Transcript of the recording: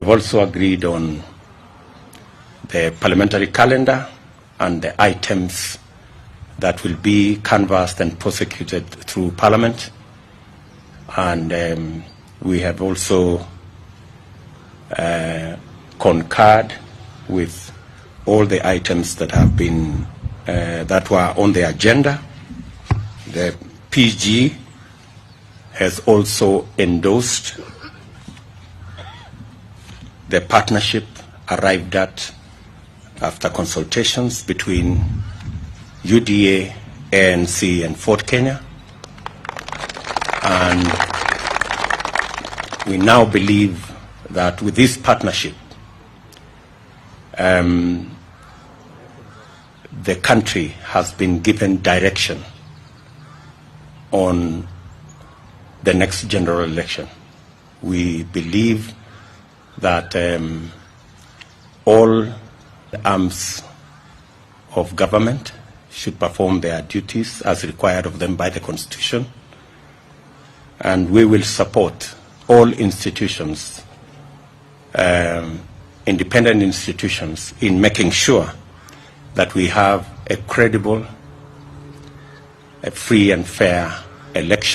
We've also agreed on the parliamentary calendar and the items that will be canvassed and prosecuted through Parliament. And we have also concurred with all the items that have been that were on the agenda. The PG has also endorsed the partnership arrived at after consultations between UDA, ANC and Ford Kenya. And we now believe that with this partnership, the country has been given direction on the next general election. We believe that all the arms of government should perform their duties as required of them by the Constitution, and we will support all institutions, independent institutions, in making sure that we have a credible, a free and fair election.